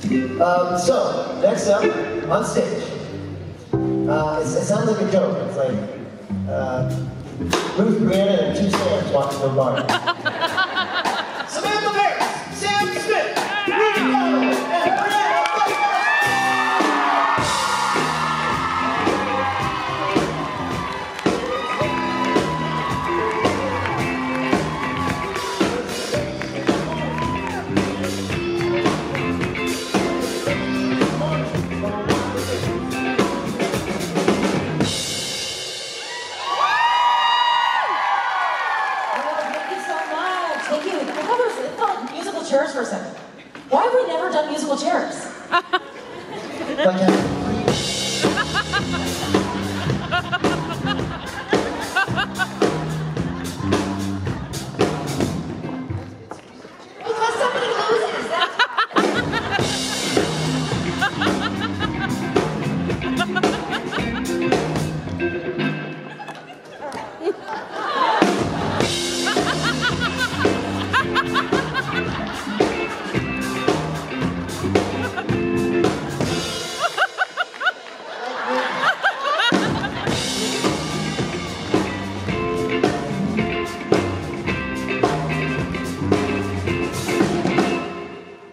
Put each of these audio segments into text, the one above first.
So, next up, on stage. It sounds like a joke. It's like, Ruth, Briana, and 2 Sams walking to a bar. Samantha Ferris, Sam Smith, Ruth, Connell, and Briana, Buckmaster! Chairs for a second. Why have we never done musical chairs? Because somebody loses. That's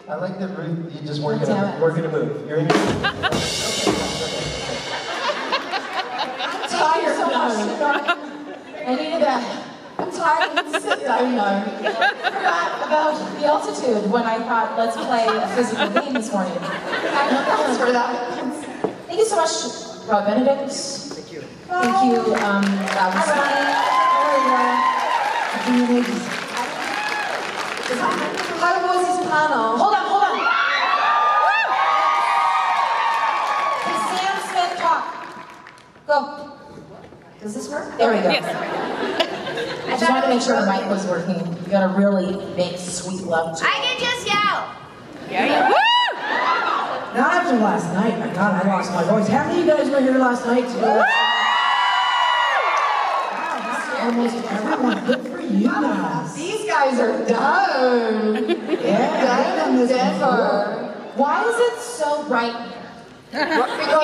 I like that, Ruth, you just weren't gonna move. You're in your I'm tired so much. I needed that. I'm tired of sitting down. I forgot about the altitude when I thought, let's play a physical game this morning. Thanks for that. Thank you so much, Rob Benedict. Thank you. Thank you, Rob How was his panel? Hold on. Can Sam Smith talk? Go. Does this work? There we go. Yes. I just wanted to make sure the mic was working. You gotta really make sweet love to it. I can just yell. Yeah. Woo! Not after last night. My God, I lost my voice. How many of you guys were here last night? Wow, that's almost everyone. Good for you guys. These guys are done. Yeah, Denver. Why is it so bright? He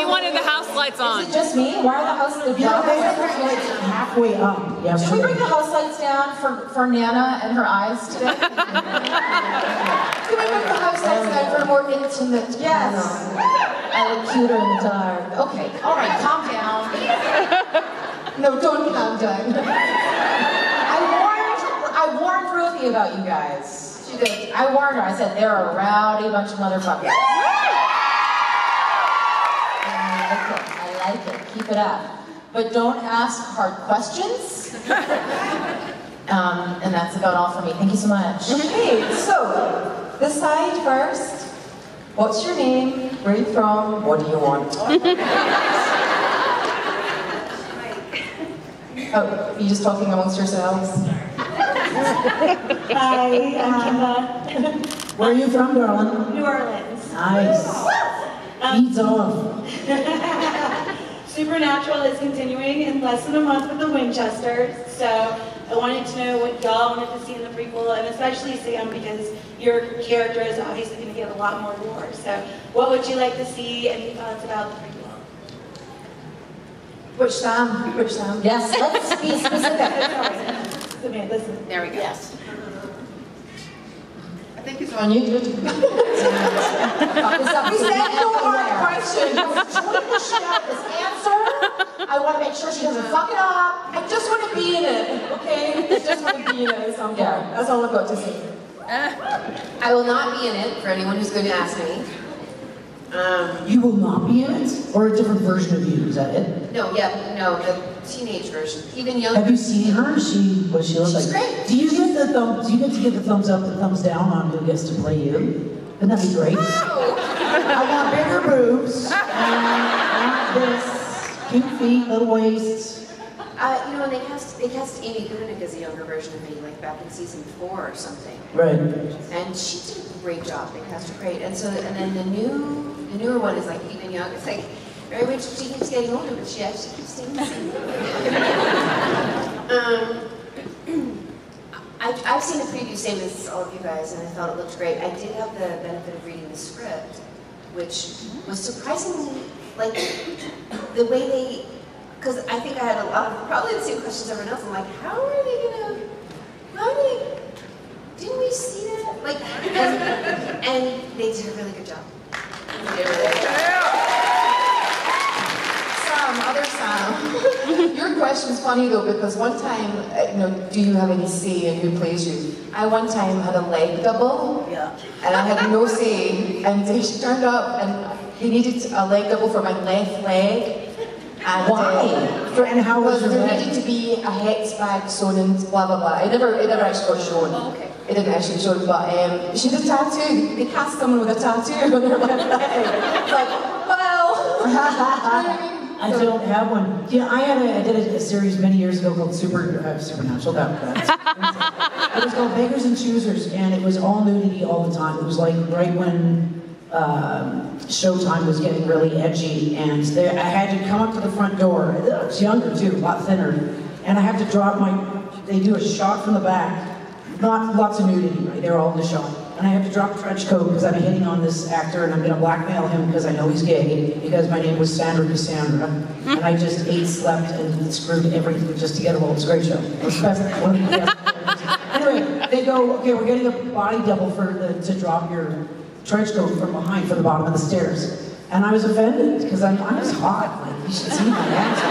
wanted the house lights on. Is it just me? Why are the house lights Yeah, they down? have their lights halfway up. Yeah, Should we bring the house lights down for Nana and her eyes today? Can we bring the house lights down for a more intimate? Yes. I look cuter in the dark. Okay, all right, calm down. No, don't calm down. I warned Ruthie about you guys. She did. I warned her. I said they're a rowdy bunch of motherfuckers. I like it. Keep it up. But don't ask hard questions. And that's about all for me. Thank you so much. Okay, so this side first. What's your name? Where are you from? What do you want? Oh, you just talking amongst yourselves? Hi, I'm Kimbra. Where are you from, darling? New Orleans. Nice. Beats off. Supernatural is continuing in less than a month with the Winchesters, so I wanted to know what y'all wanted to see in the prequel, and especially Sam, because your character is obviously going to get a lot more lore. So what would you like to see? Any thoughts about the prequel? Which Sam? Which Sam? Yes, let's be specific. Samantha, listen. There we go. Yes. I think it's on YouTube. We said no hard questions. Join the shit out of this answer. I want to make sure she doesn't fuck it up. I just want to be in it, okay? I just want to be in it at some point. That's all I've got to say. I will not be in it, for anyone who's going to ask me. You will not be in it? Or a different version of you, is that it? No, the teenage version. Even younger. Have you seen her? What does she look like? She's great. Do you get the thumbs up, the thumbs down on who gets to play you? Wouldn't that be great? No. I want bigger boobs. I want this. Cute feet, little waists. You know, they cast Amy Gudick as a younger version of me, like back in season 4 or something. Right. And she did a great job. They cast her great. And then the newer one is like even younger. It's like very much she keeps getting older, but she actually keeps staying the same. I I've seen the preview, same as all of you guys, and I thought it looked great. I did have the benefit of reading the script, which was surprisingly, like, the way they, because I think I had a lot of, probably the same questions everyone else. I'm like, didn't we see that? Like, and they did a really good job. They did a really good job. Sam, your question's funny though, because one time, do you have any say in who plays you? I one time had a leg double, and I had no say, and she turned up and he needed a leg double for my left leg. And, Why? And how was your there leg? needed to be a hex bag sewn and blah blah blah. It never actually got shown. Oh, okay. It didn't actually show, but she did a tattoo. They cast someone with a tattoo on their left leg. It's like, well. I don't have one. Yeah, I did a series many years ago called Supernatural. It was called Bakers and Choosers, and it was all nudity all the time. It was like right when Showtime was getting really edgy, and I had to come up to the front door. I was younger too, a lot thinner, and I had to drop they do a shot from the back. Not lots of nudity, right? They're all in the shot. And I have to drop the trench coat because I'm hitting on this actor and I'm going to blackmail him because I know he's gay, because my name was Sandra Cassandra. And I just ate, slept, and screwed everything just to get a role. It's a great show. It was one of the best. Anyway, they go, okay, we're getting a body double to drop your trench coat from behind for the bottom of the stairs. And I was offended because I'm just hot. Like, you should see my ass.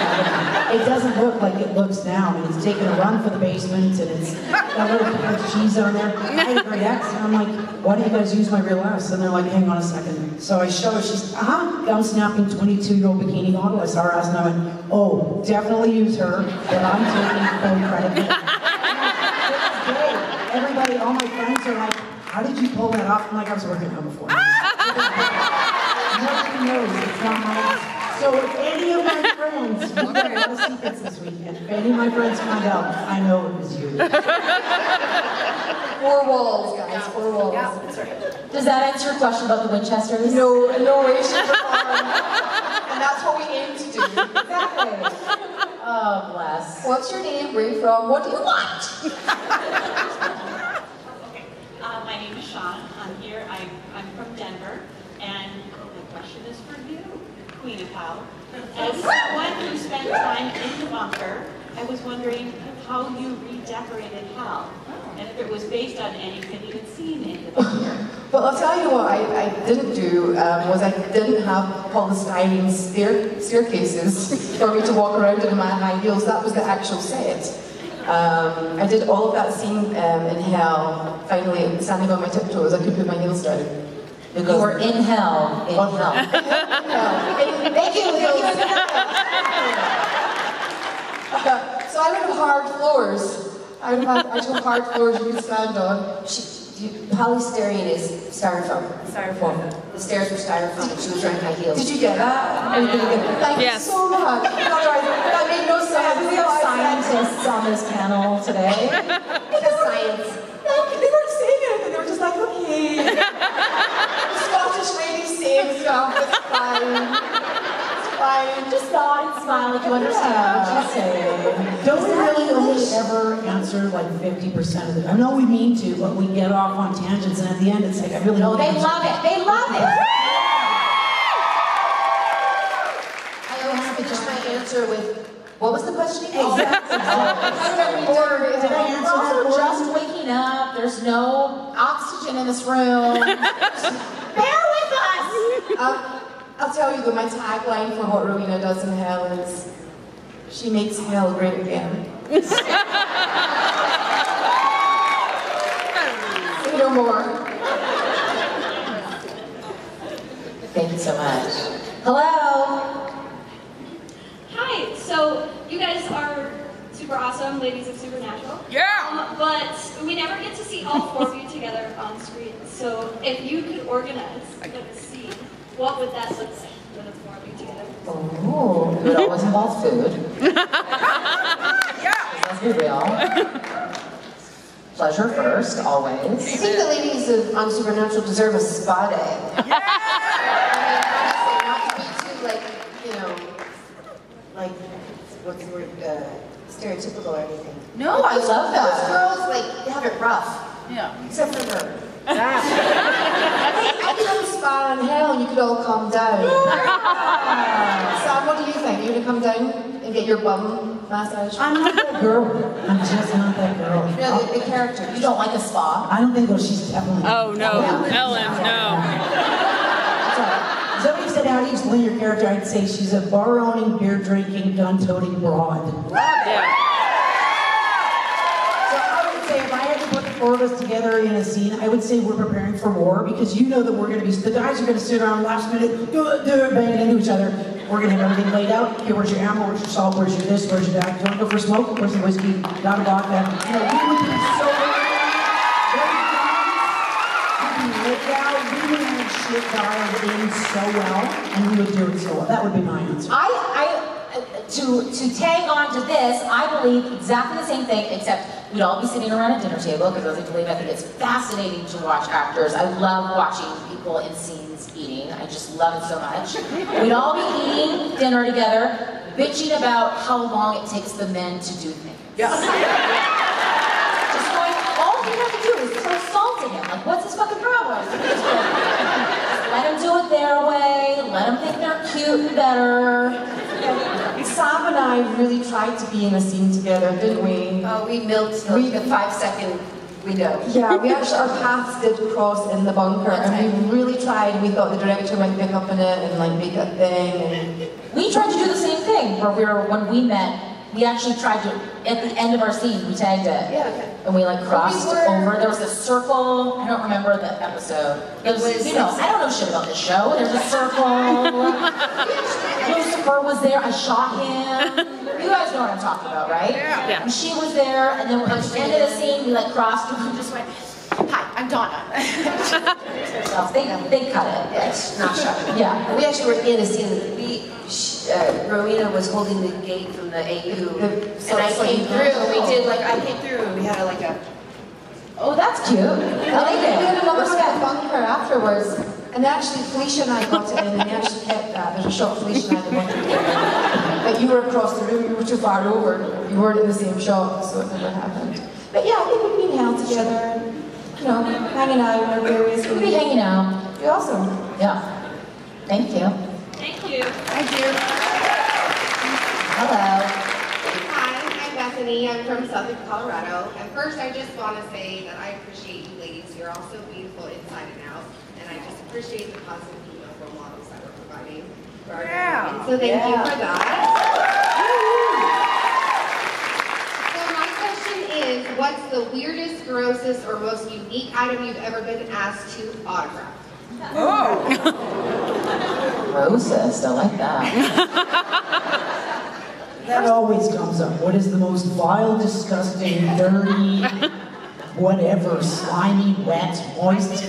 It doesn't look like it looks now. I mean, it's taking a run for the basement, and it's got a little bit of cheese on there. I had a great ass, and I'm like, why do you guys use my real ass? And they're like, hang on a second. So I show her, she's, gum snapping 22-year-old bikini model. I saw her ass, and I went, oh, definitely use her, but I'm taking full credit for it. Everybody, all my friends are like, how did you pull that off? I'm like, I was working out before. Nobody knows, it's not my. So if any of my friends, we got a lot of secrets this weekend, if any of my friends find out, I know it was you. 4 walls, guys, 4 walls. Yeah, that's right. Does that answer your question about the Winchesters? No way, shape, or form. And that's what we aim to do. Exactly. Oh, bless. What's your name? Where are you from? What do you want? Okay. My name is Sean. I'm here. I'm from Denver. And the question is for you, Queen of Hell. As someone who spent time in the bunker, I was wondering how you redecorated Hell. And if it was based on anything you had seen in the bunker. Well, I'll tell you what I didn't do, was I didn't have polystyrene staircases for me to walk around in my high heels. That was the actual set. I did all of that scene in Hell, finally standing on my tiptoes. I could put my heels down. You were in hell. In hell. Thank you. So I would have hard floors. I would have actual hard floors you could stand on. Polystyrene is styrofoam. The stairs were styrofoam, and she was wearing high heels. Did you get that? Thank you so much. That made no sense. We have scientists on this panel today. Science. They weren't saying anything. They were just like, okay. Scottish lady saying stuff. It's fine. It's fine. Just nod and smile if you understand what she's saying. Don't we really only ever answer like 50% of it? I know we mean to, but we get off on tangents, and at the end it's like, I really don't They answer. love it. They love it. I always finish my answer with, what was the question again? Exactly. Or Did I answer We're that also for just you? waking up. There's no oxygen in this room. bear with us. I'll tell you though, my tagline for what Rowena does in Hell is, she makes hell great again. Say no more. Thank you so much. Hello. Hi, so you guys are super awesome, ladies of Supernatural. Yeah! But we never get to see all 4 of you together on screen. So if you could organize like a scene, what would that look like for the 4 of you together? Oh, it would always involve food. Let's be real. Pleasure first, always. I think the ladies on Supernatural deserve a spa day. Yeah! I mean, honestly, not to be too, like, what's the word, stereotypical or anything. No, I love that. Those girls, like, they have it rough. Yeah. Except for her. I come spa in hell and you could all come down. Sam, what do you think? You're gonna come down and get your bum massage? I'm not that girl. I'm just not that girl. No, the character. You don't like a spa? I don't think she's definitely. Oh, no. Ellen, no. Somebody said, how do you explain your character? I'd say she's a bar-owning, beer-drinking, gun-toting broad. Yeah. So I would say if I had to put the four of us together in a scene, I would say we're preparing for war because you know that we're going to be, the guys are going to sit around last minute, banging into each other. We're going to have everything laid out. Okay, where's your ammo? Where's your salt? Where's your this? Where's your that? Do you want to go for a smoke? Where's the whiskey? Not a vodka. You know, we would be so laid out. We would have shit dialed in so well, and we would do it so well. That would be my answer. To tag on to this, I believe exactly the same thing, except we'd all be sitting around a dinner table, because as I believe, I think it's fascinating to watch actors. I love watching people in scenes eating. I just love it so much. We'd all be eating dinner together, bitching about how long it takes the men to do things. Yeah. Just going, all you have to do is throw salt in him. Like, what's his fucking problem? Let them do it their way, let them think they're cute and better. Sam and I really tried to be in a scene together, didn't we? Oh, we milked the 5-second window. Yeah, we actually, our paths did cross in the bunker, and we really tried. We thought the director might pick up on it and like make a thing. And we tried to do the same thing, where when we met, we actually tried to, at the end of our scene, we tagged it. Yeah, okay. And we like crossed over. There was a circle. I don't remember the episode. It was, you know, I don't know shit about this show. There's a circle. Lucifer was there. I shot him. You guys know what I'm talking about, right? Yeah. And she was there. And then at the end of the scene, we like crossed and we just went, "Hi, I'm Donna." They cut it. Yes, not shot. Yeah. We actually were in a scene. Rowena was holding the gate from the AU, and I came through. We did like I came through, and we had a Oh, that's cute. I like we it. had another set bunker afterwards, and actually Felicia and I got it in, and we actually kept that. There's a shot of Felicia and I in the bunker together. But you were across the room, you were too far over, you weren't in the same shot, so it never happened. But yeah, I think we've been held together, and, you know, hanging out in our various ways. We'll be hanging out. Be awesome. Yeah. Thank you. Thank you. Thank you. Hello. Hi, I'm Bethany. I'm from Southern Colorado. And first, I just want to say that I appreciate you ladies. You're all so beautiful inside and out. And I just appreciate the positive female role models that we're providing for our community. So thank you for that. So my question is, what's the weirdest, grossest, or most unique item you've ever been asked to autograph? Grossest, I like that. That always comes up. What is the most vile, disgusting, dirty, whatever, slimy, wet, moist?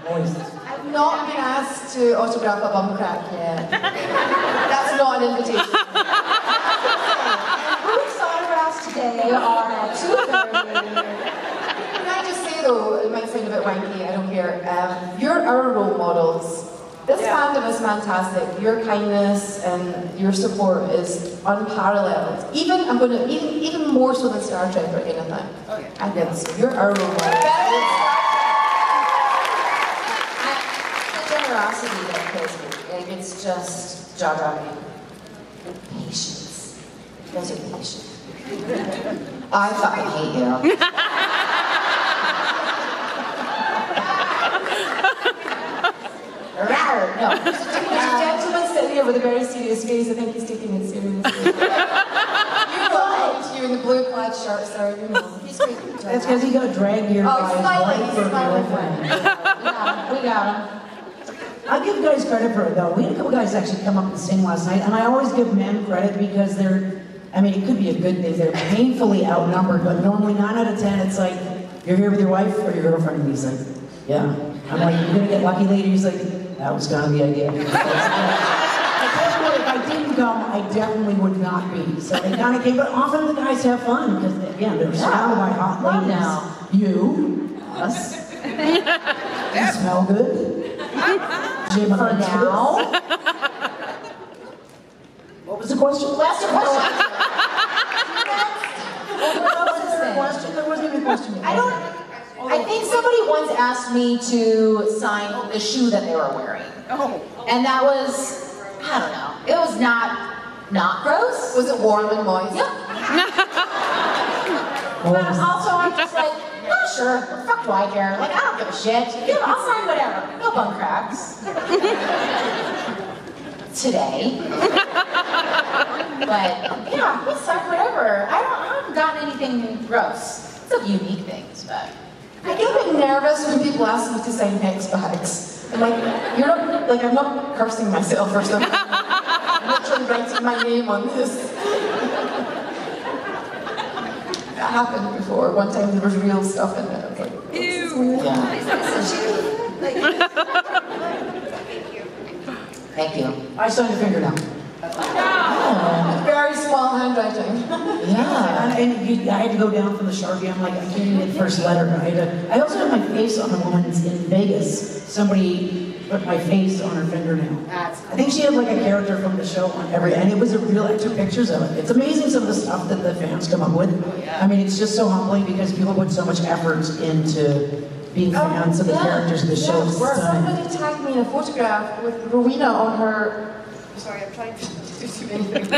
Moist. I've not been asked to autograph a bum crack yet. That's not an invitation. Ruth's autographs today are at 2:30. Can I just say though, it might sound a bit wanky, I don't care. You're our role models. This fandom is fantastic. Your kindness and your support is unparalleled. Even more so than Star Trek or anything. I think so. You're our role models. the generosity that kills me. Like it's just jaw-dropping. And patience. You guys are patient. I fucking hate you. No. There's a gentleman sitting here with a very serious face. I think he's taking it seriously. You know, you in the blue plaid shirt, sir. You know. He's good. That's because he got dragged here by his wife He's or smiling. girlfriend. We got him. I'll give guys credit for it though. We had a couple guys actually come up and sing last night, and I always give men credit because they're, I mean, it could be a good thing. They're painfully outnumbered, but normally 9 out of 10, it's like, you're here with your wife or your girlfriend? And he's like, yeah. I'm like, you're gonna get lucky later? He's like, that was kind of the idea. I tell you what, if I didn't come, I definitely would not be. So they kind of came, but often the guys have fun because, again, they're surrounded by hot ladies. Now. You, us. You smell good. For now. What was What's the question? Last question. There wasn't even a question. I think somebody once asked me to sign the shoe that they were wearing. Oh. And that was, I don't know, it was not gross. Was it warm and moist? Yeah. But also I'm just like, not sure, what the fuck do I care? Like, I don't give a shit. Yeah, I'll sign whatever. No bum cracks. Today. But yeah, we'll sign whatever. I haven't gotten anything gross. Some unique things, but. I get a bit nervous when people ask me to sign X bags. I'm like, you're not, like, I'm not cursing myself or something. I'm literally writing my name on this. That happened before. One time there was real stuff in it. I was like, ew. Yeah. Thank you. I signed a finger now. Oh, very small handwriting. Yeah, and I had to go down from the Sharpie. I'm like, I can't even get the first letter. I also had my face on a woman's in Vegas. Somebody put my face on her fingernail. I think she had like a character from the show on and it was a real, I took pictures of it. It's amazing some of the stuff that the fans come up with. I mean, it's just so humbling because people put so much effort into being fans of the characters of the show. Somebody tagged me in a photograph with Rowena on her. Sorry, I'm trying to do too many things.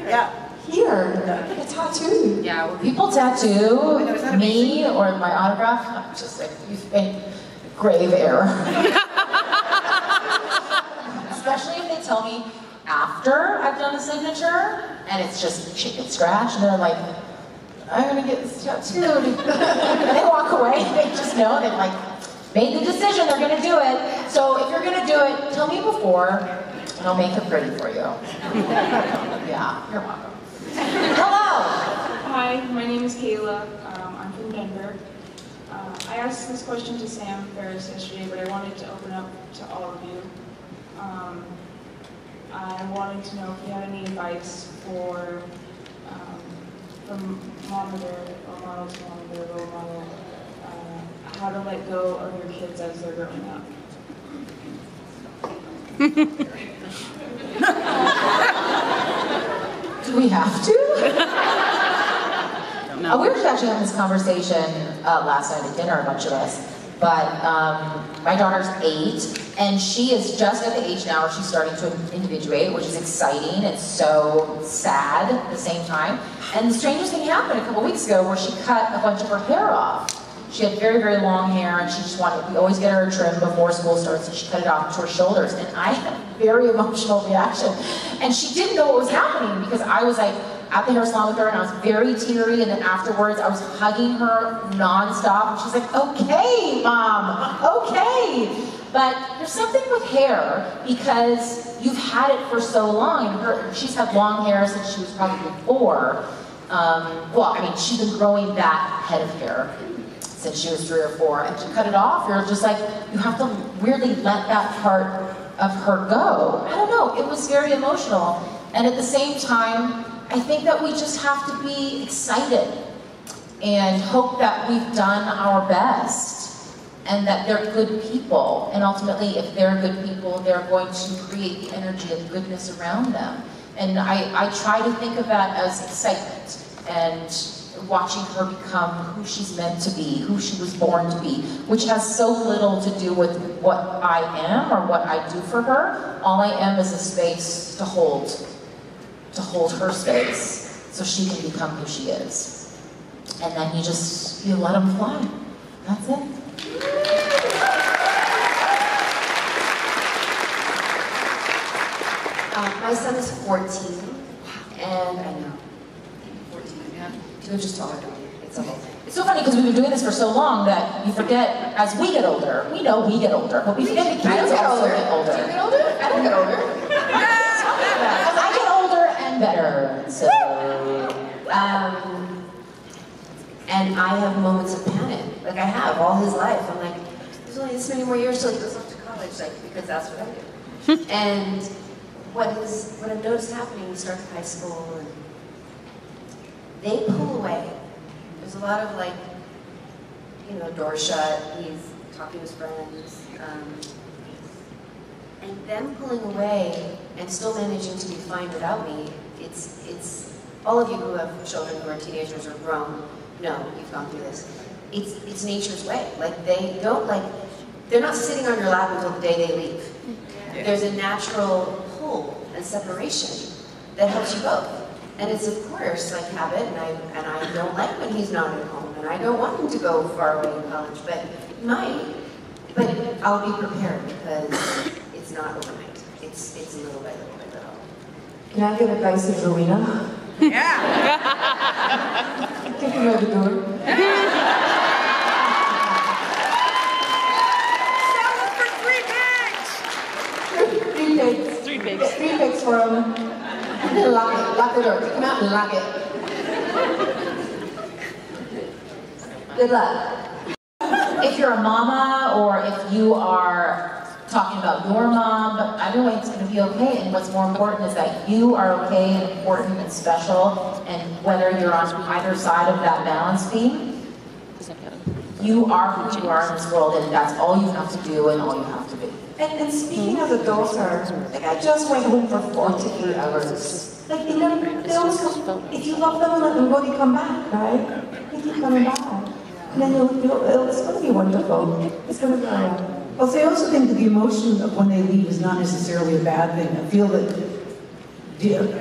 Yeah, here, a tattoo. Yeah, when people tattoo me or my autograph, I'm just like, you've been grave error. Especially if they tell me after I've done the signature and it's just chicken scratch, and they're like, I'm gonna get this tattooed. And they walk away, they just know they've like made the decision, they're gonna do it. So if you're gonna do it, tell me before, and I'll make it pretty for you. Yeah, you're welcome. Hello! Hi, my name is Kayla. I'm from Denver. I asked this question to Sam Ferris yesterday, but I wanted to open up to all of you. I wanted to know if you had any advice for from monitor or model to monitor, role model, how to let go of your kids as they're growing up. Do we have to? We were just actually having this conversation last night at dinner, a bunch of us. But my daughter's 8, and she is just at the age now where she's starting to individuate, which is exciting and so sad at the same time. And the strangest thing happened a couple weeks ago where she cut a bunch of her hair off. She had very, very long hair, and she just wanted, we always get her a trim before school starts, and she cut it off to her shoulders. And I had a very emotional reaction. And she didn't know what was happening because I was like at the hair salon with her, and I was very teary, and then afterwards I was hugging her nonstop, and she's like, okay, Mom, okay. But there's something with hair because you've had it for so long, and she's had long hair since she was probably 4. Well, I mean, she's been growing that head of hair since she was 3 or 4, and to cut it off, you're just like, you have to weirdly let that part of her go. I don't know, it was very emotional. And at the same time, I think that we just have to be excited and hope that we've done our best and that they're good people. And ultimately, if they're good people, they're going to create the energy of goodness around them. And I try to think of that as excitement and watching her become who she's meant to be, who she was born to be, which has so little to do with what I am or what I do for her. All I am is a space to hold her space so she can become who she is. And then you let them fly. That's it. My son is 14, and I know, 14, yeah. You're just taller than me. It's a whole thing. It's so funny because we've been doing this for so long that you forget, as we get older, we know we get older, but we forget the kids also get older. Do you get older? I don't get older. I get older and better, so. And I have moments of panic, like I have all his life. I'm like, there's only this many more years till he goes off to college, like, because that's what I do. And what I've noticed happening, we start high school, and they pull away. There's a lot of like, door shut, he's talking to his friends. And them pulling away and still managing to be fine without me, it's all of you who have children who are teenagers or grown know you've gone through this. It's nature's way. Like they're not sitting on your lap until the day they leave. Yeah. There's a natural pull and separation that helps you both. And it's of course like habit, and I don't like when he's not at home, and I don't want him to go far away in college, but he might. But I'll be prepared because it's not overnight. It's little by little by little. Can I get advice of Rowena? Yeah. Take him out the door. Three pigs for him. And then lock the door. Kick him out and lock it. Good luck. If you're a mama or if you are talking about your mom, but either way it's going to be okay. And what's more important is that you are okay and important and special, and whether you're on either side of that balance beam, you are who you are in this world, and that's all you have to do and all you have to be. And speaking of the daughter, like I just went home for 48 hours. Like they always come, if you love them, let them go, they come back, right? They keep coming back. And then it's going to be wonderful. It's going to be alright. Well, see, I also think that the emotion of when they leave is not necessarily a bad thing. I feel that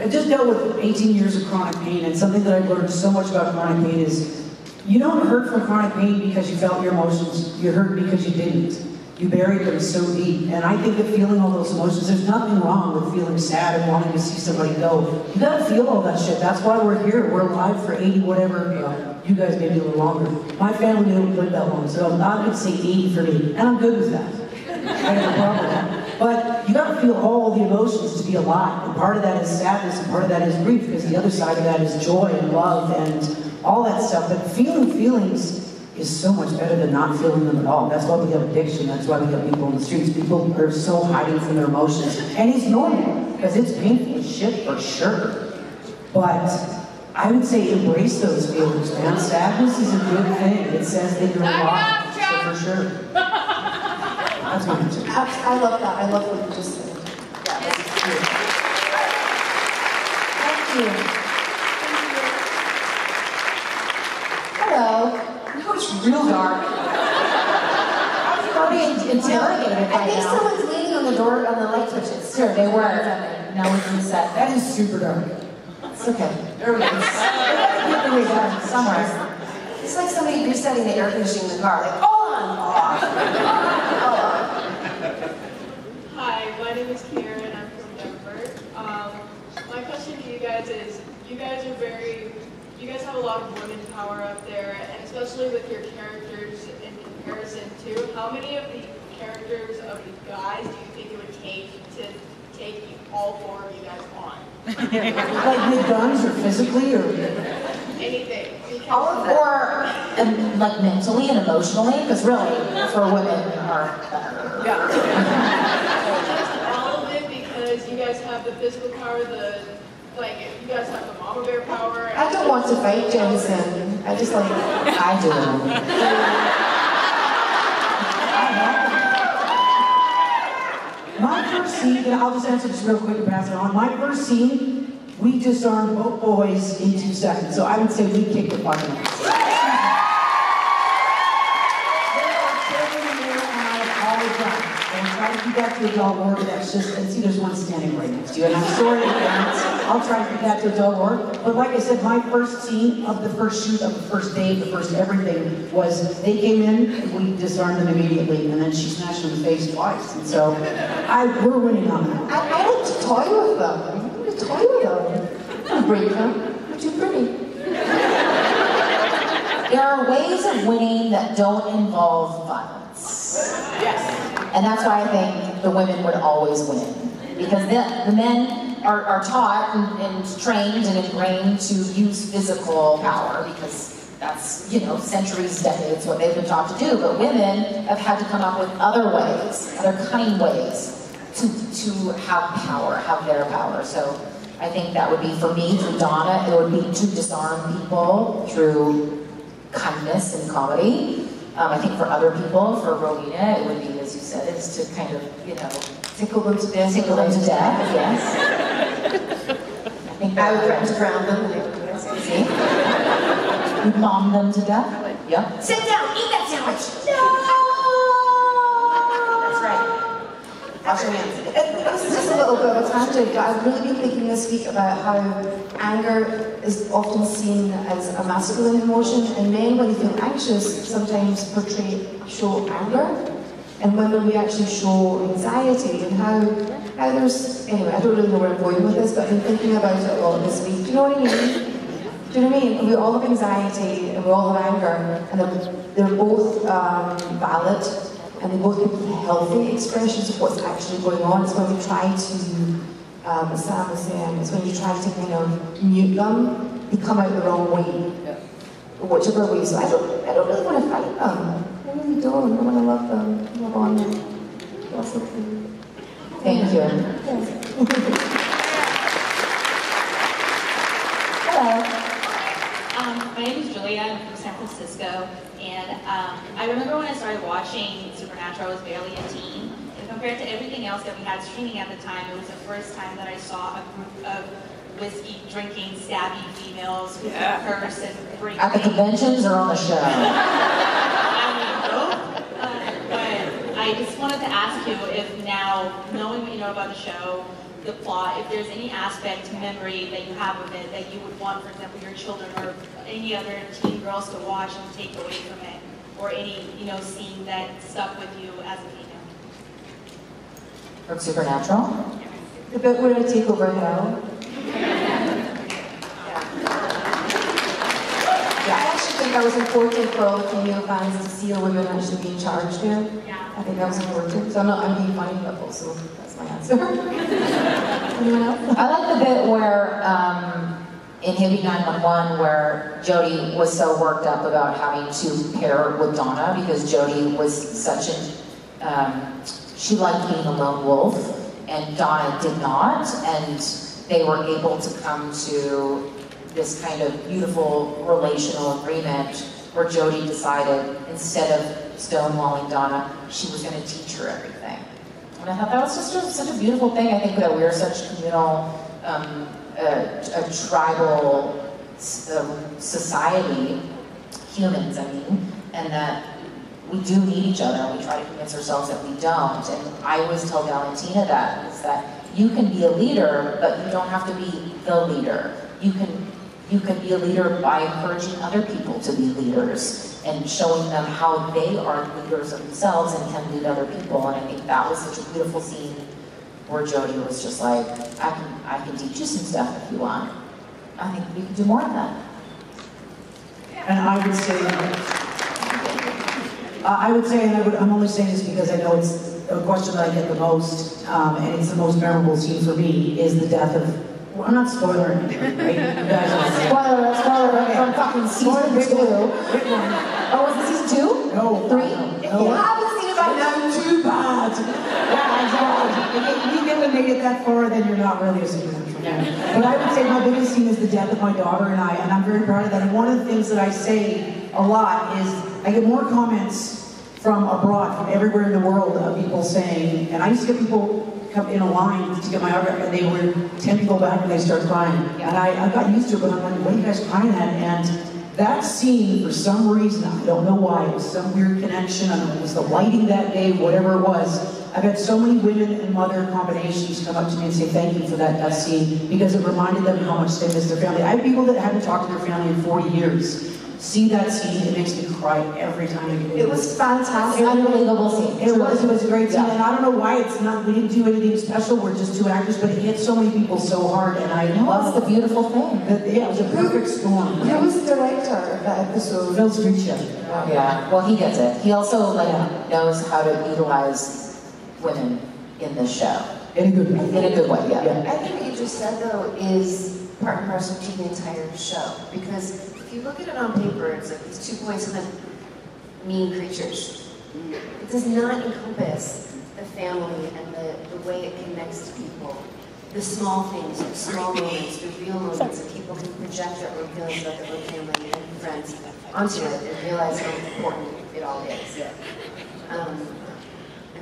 I just dealt with 18 years of chronic pain, and something that I've learned so much about chronic pain is you don't hurt from chronic pain because you felt your emotions. You hurt because you didn't. You buried them so deep. And I think that feeling all those emotions, there's nothing wrong with feeling sad and wanting to see somebody go. You gotta feel all that shit. That's why we're here. We're alive for 80 whatever. You guys maybe a little longer. My family didn't live that long, so I'm not gonna say 80 for me. And I'm good with that. I have a problem with that. But you gotta feel all the emotions to be alive. And part of that is sadness, and part of that is grief, because the other side of that is joy and love and all that stuff. But feeling feelings is so much better than not feeling them at all. That's why we have addiction. That's why we have people in the streets. People are so hiding from their emotions. And it's normal, because it's painful as shit for sure. But I would say embrace those feelings, man. Sadness is a good thing. It says that you're alive, so for sure. That's my answer. I love that. I love what you just said. Yeah, that's true. Thank you. Hello. No, it's real dark. I'm already interrogated I think someone's leaning on the door, on the light switches. Sure, they were. Now we can reset. That is super dark. It's okay. There we go. Somewhere. It's like somebody resetting the air conditioning in the car, like, on, off. Hi, my name is Karen. I'm from Denver. My question to you guys is, you guys have a lot of women power up there, and especially with your characters in comparison to, how many of the characters of the guys do you think it would take to take all four of you guys on? Like with guns or physically or Anything. All of them. Or like mentally and emotionally, because really, for women are better. Yeah. Just all of it, because you guys have the physical power, you guys have the mama bear power. I don't want to fight, Jensen. I just like... I do. My first scene, and I'll just answer this real quick and pass it on. My first scene, we disarmed both boys in 2 seconds. So I would say we kicked the fucking ass. There are children in there, and I apologize. And try to keep that to adult work. That's just, and see, there's one standing right next to you. And I'm sorry, parents. I'll try to keep that to adult work. But like I said, my first scene of the first shoot, of the first date, the first everything, was they came in, and we disarmed them immediately, and then she smashed them in the face twice. And so, we're winning on that. I like to toy with them. I want to toy with them. Don't break them. You're too pretty. There are ways of winning that don't involve violence. Yes. And that's why I think the women would always win. Because the men are taught and trained and ingrained to use physical power, because that's, centuries, decades, what they've been taught to do. But women have had to come up with other ways, other cunning ways to have power, have their power. So I think that would be, for me, through Donna, it would be to disarm people through kindness and comedy. I think for other people, for Rowena, it would be, as you said, is to kind of, you know, tickle them to death. Tickle them to death, yes. I think I would threaten to drown them and they would do what I say. You'd mom them to death? I would. Yep. Sit down, eat that sandwich. No! That's right. Wash your hands. This is just a little bit of a tangent. I've really been thinking this week about how anger is often seen as a masculine emotion, and men, when they feel anxious, sometimes show anger, and women, we actually show anxiety, and how there's, anyway, I don't really know where I'm going with this, but I've been thinking about it a lot this week. Do you know what I mean? Do you know what I mean? We all have anxiety, and we all have anger, and they're both valid, and they both can be healthy expressions of what's actually going on. It's when we try to, as Sam was saying, it's when you try to kind of mute them, they come out the wrong way, whichever way. So I don't really want to fight them. I really don't. I want to love them, love on them. That's okay. Thank you. Hello. My name is Julia. I'm from San Francisco, and I remember when I started watching Supernatural, I was barely a teen, and compared to everything else that we had streaming at the time, it was the first time that I saw a group of whiskey-drinking, stabby females who could curse and bring At the conventions or on the show? But I just wanted to ask you if now, knowing what you know about the show, the plot, if there's any aspect, memory that you have of it that you would want, for example, your children or any other teen girls to watch and take away from it, or any, scene that stuck with you as a female. From Supernatural? The bit where I take over hell. I actually think that was important for all the female fans to see a woman actually being charged there. Yeah. I think that was important. So I'm being funny, but also that's my answer. Anyone else? I like the bit where, in Hibby 911, where Jody was so worked up about having to pair with Donna because Jody was such she liked being a lone wolf, and Donna did not, and they were able to come to this kind of beautiful relational agreement where Jody decided, instead of stonewalling Donna, she was going to teach her everything. And I thought that was just such a beautiful thing. I think that we are such communal, a tribal society, humans, I mean, and that we do need each other, and we try to convince ourselves that we don't. And I always tell Valentina is that you can be a leader, but you don't have to be the leader. You can be a leader by encouraging other people to be leaders and showing them how they are leaders of themselves and can lead other people. And I think that was such a beautiful scene where Jody was just like, I can teach you some stuff if you want. I think we can do more of that. And I would say, and I'm only saying this because I know it's a question that I get the most, and it's the most memorable scene for me, is the death of, well, I'm not spoiling anything, right? You guys are spoiler from fucking season 2. Oh, was it season 2? No. 3? No. If you haven't seen it by now, Too bad. Yeah, exactly. If you never made it that far, then you're not really a Supernatural fan. But I would say my biggest scene is the death of my daughter and I'm very proud of that. And one of the things that I say a lot is, I get more comments from abroad, from everywhere in the world, of people saying, and I used to get people come in a line to get my autograph, and they were 10 people back and they start crying. And I got used to it, but I'm like, what are you guys crying at? And that scene, for some reason, I don't know why, it was some weird connection, I don't know, it was the lighting that day, whatever it was. I've had so many women and mother combinations come up to me and say thank you for that scene, because it reminded them how much they miss their family. I have people that haven't talked to their family in 40 years. See that scene, it makes me cry every time I get it. It was fantastic. Unbelievable scene. It was a great scene, and I don't know why it's not, we didn't do anything special, we're just two actors, but it hit so many people so hard, and I love That's the beautiful thing. Yeah, it was a perfect storm. Who was the director of that episode? Phil Streetchef. Yeah, well, he gets it. He also knows how to utilize women in this show. In a good way. In a good way, yeah. I think what you just said, though, is part and parcel to the entire show. Because if you look at it on paper, it's like these 2 points of mean creatures. It does not encompass the family and the way it connects to people. The small things, the small moments, the real moments that people can project their own feelings about their own family and friends onto it and realize how important it all is.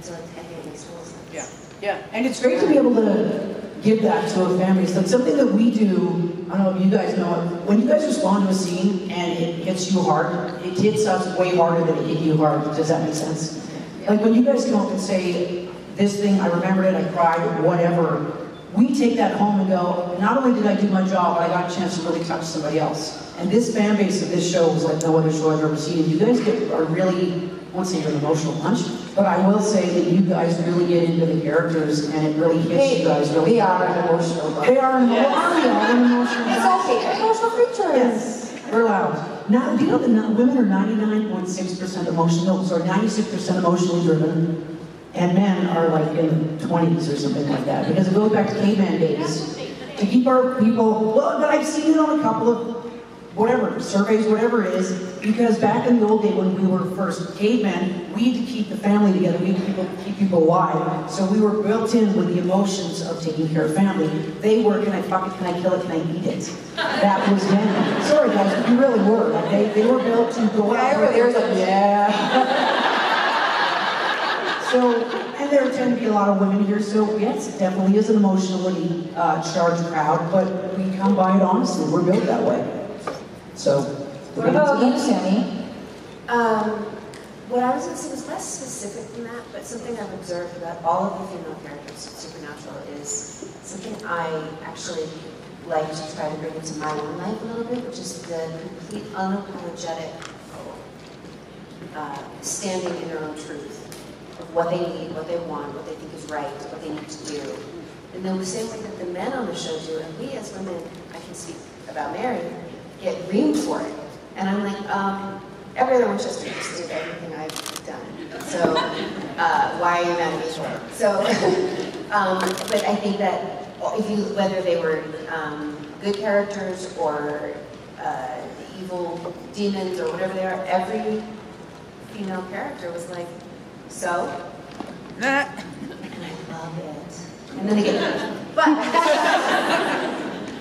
so I think it makes total sense. Yeah. Yeah. And it's great to be able to give that to a family. It's like something that we do, I don't know if you guys know it, when you guys respond to a scene and it hits you hard, it hits us way harder than it hit you hard. Does that make sense? Like when you guys come up and say, this thing, I remembered it, I cried, whatever, we take that home and go, not only did I do my job, but I got a chance to really touch somebody else. And this fan base of this show was like no other show I've ever seen. And you guys are really, I won't say you're an emotional bunch, but I will say that you guys really get into the characters and it really hits you guys really. They are an emotional bunch. They are an emotional bunch. It's okay. Emotional creatures. Yes, we're loud. Now, do you know that women are 99.6% emotional, sorry, 96% emotionally driven? And men are like in the 20s or something like that. Because it goes back to caveman days. To keep our people, well, but I've seen it on a couple of whatever, surveys, whatever it is, because back in the old day when we were first cavemen, we had to keep the family together, we had to keep people alive. So we were built in with the emotions of taking care of family. They were, can I fuck it, can I kill it, can I eat it? That was men. Sorry guys, but you really were. Like, they were built to go out. There's a, yeah. So, and there tend to be a lot of women here, so yes, it definitely is an emotionally charged crowd, but we come by it honestly, we're built that way. So, what about you, Sammy? What I was going to say was less specific than that, but something I've observed about all of the female characters in Supernatural is something I actually like to try to bring into my own life a little bit, which is the complete unapologetic standing in their own truth. Of what they need, what they want, what they think is right, what they need to do. And then the same way that the men on the show do, and we as women, I can speak about Mary, get reamed for it. And I'm like, every other Winchester just did everything I've done. So why are you mad at me for it? So, but I think that if you, whether they were good characters or evil demons or whatever they are, every female character was like, so, and I love it. And then they get, but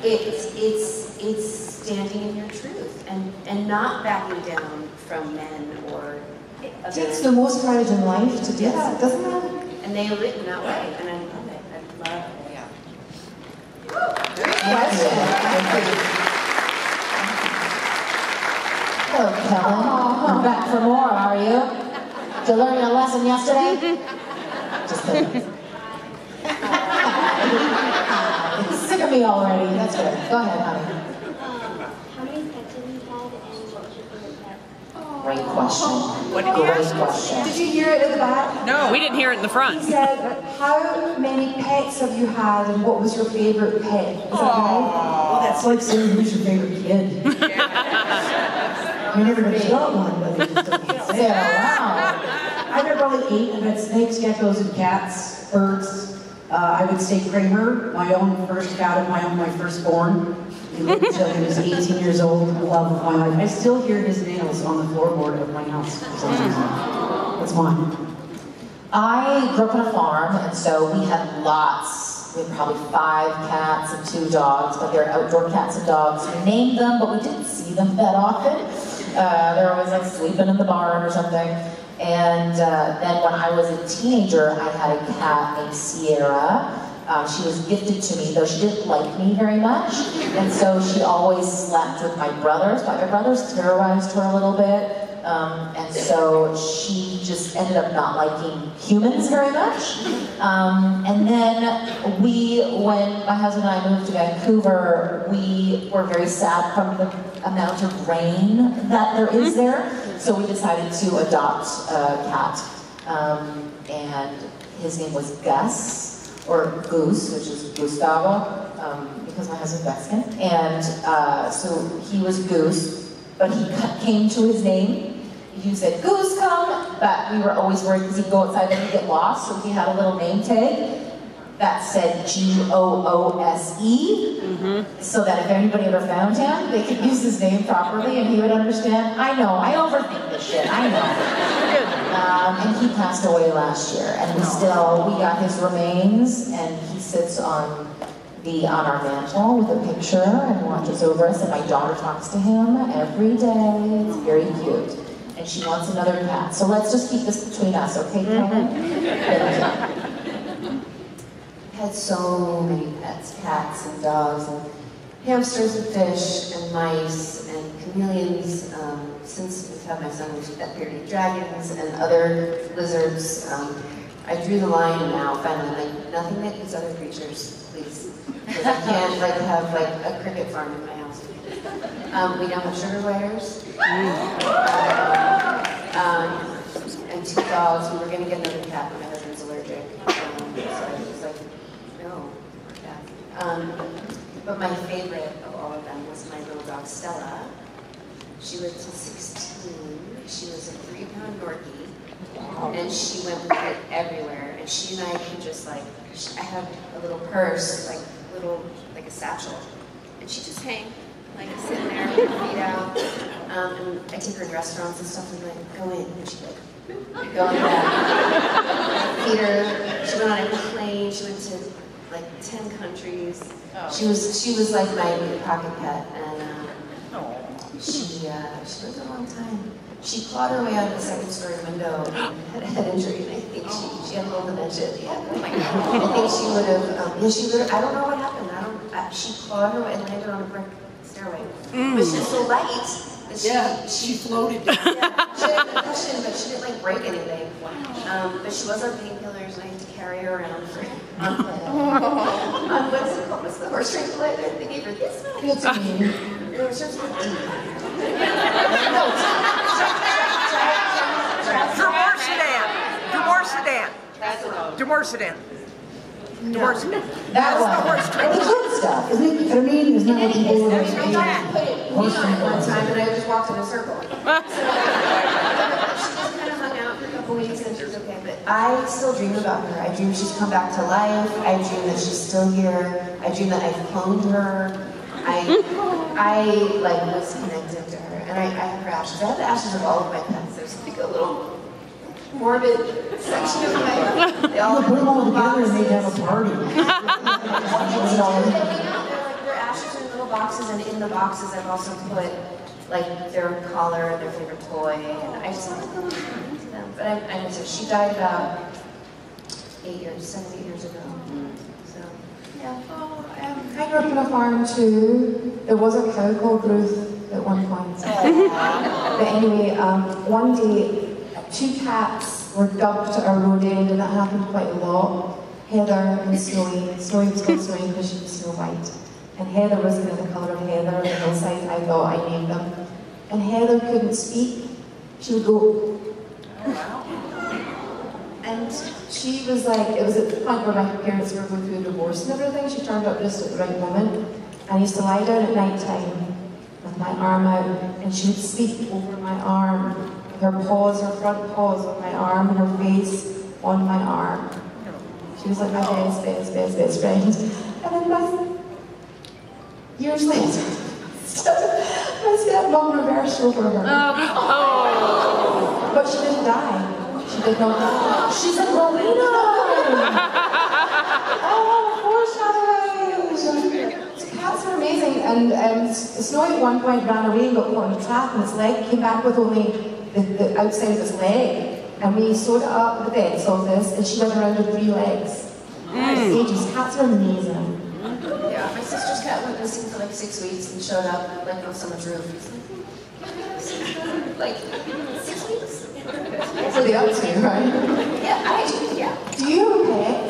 it's standing in your truth and not backing down from men or. It takes the most courage in life to do that, doesn't it? And they are written that way, and I love it. I love it. Yeah. Great question. Hello, Kellen. You're back for more, are you? Did you learn your lesson yesterday? Just kidding. He's sick of me already. That's good. Go ahead, honey. How many pets have you had, and what was your favorite pet? Great question. What did you Great ask? question. Did you hear it at the back? No, we didn't hear it in the front. He said, how many pets have you had and what was your favorite pet? Is that right? Well, that's like saying who's your favorite kid. I mean, everybody's got one, but they just don't say it out loud. I've had probably 8. I've had snakes, geckos, and cats, birds. I would say Kramer, my own first cat of my own, my firstborn. He lived until he was 18 years old, the love of my life. I still hear his nails on the floorboard of my house for some reason. That's mine. I grew up on a farm, and so we had lots. We had probably 5 cats and 2 dogs, but they're outdoor cats and dogs. We named them, but we didn't see them that often. They're always like sleeping in the barn or something. And then when I was a teenager, I had a cat named Sierra. She was gifted to me, though she didn't like me very much. And so she always slept with my brothers, but my brothers terrorized her a little bit. And so she just ended up not liking humans very much. And then when my husband and I moved to Vancouver, we were very sad from the amount of rain that there is there. So we decided to adopt a cat. And his name was Gus, or Goose, which is Gustavo, because my husband's Mexican. And so he was Goose, but he came to his name. You said, Goose, come! But we were always worried because he'd go outside and he'd get lost, so he had a little name tag that said Goose, so that if anybody ever found him, they could use his name properly and he would understand. I know, I overthink this shit, I know. And he passed away last year, and we got his remains, and he sits on our mantle with a picture and watches over us, and my daughter talks to him every day. It's very cute. And and she wants another cat. So let's just keep this between us, okay, Connell? I had so many pets, cats and dogs and hamsters and fish and mice and chameleons. Since we've had my son, we've had bearded dragons and other lizards. I drew the line now, finally, like nothing that eats other creatures, please. Because I can't like have like a cricket farm in my house. We don't have sugar gliders. And 2 dogs. We were going to get another cat, but my husband's allergic. So I was like, no, more cats. But my favorite of all of them was my little dog, Stella. She lived till 16. She was a 3-pound Yorkie. And she went with it everywhere. And she and I could just like, I had a little purse, like a satchel. And she'd just hang, like sitting there with her feet out. And I take her to restaurants and stuff and like, go in. And she'd like, go in there. Feed her. She went on a plane. She went to like 10 countries. Oh. She was like my pocket pet, and she lived a long time. She clawed her way out of the 2nd-story window and had a head injury, and I think she had a little dementia. Yeah, oh my God. I think she would have. I don't know what happened. She clawed her way and landed on a brick stairway, but she was so light. She floated. Yeah, she had a concussion, but she didn't like break anything. But she was on painkillers, and I had to carry her around for what's it called? What's the horse tranquilizer? They gave her this one. Good to me. It was just Demorsidin. That one. The good stuff. Isn't it? I mean, isn't that what people would like? One time, and I just walked in a circle. She just kind of hung out for a couple weeks, and she was okay. But I still dream about her. I dream she's come back to life. I dream that she's still here. I dream that I've cloned her. I like was connected to her, and I have her ashes. I have the ashes of all of my pets. There's like a little morbid section of my. They all put them all together and they have a party. Their ashes in little boxes, and in the boxes I've also put like their collar, their favorite toy, and I just want to go into them. But I miss her. She died about 7, 8 years ago. So yeah. I grew up on a farm too. There was a cow called Ruth at one point. But anyway, one day 2 cats were dubbed to our road end, and that happened quite a lot. Heather and Snowy. Snowy was called Snowy because she was Snow White. And Heather was kind of the colour of Heather on the hillside. I thought I named them. And Heather couldn't speak. She would go. And she was like, it was at the point where my parents were going through a divorce and everything. She turned up just at the right moment. I used to lie down at night time with my arm out, and she would speak over my arm. Her paws, her front paws on my arm, and her face on my arm. She was like my best friend. And then years later, my stepmom reversed over her. But she didn't die. She did not die. She's a Rowena! Cats are amazing, and Snowy at one point ran away and got caught in a trap, and its leg came back with only the outside of his leg, and we sewed it up at the vet's office, and she went around with 3 legs. Ages. Cats are amazing. Yeah, my sister's cat went missing for like 6 weeks and showed up like on someone's roof. Like 6 weeks. That's what they up to, right? Yeah, I do. Yeah. Do you have a pet?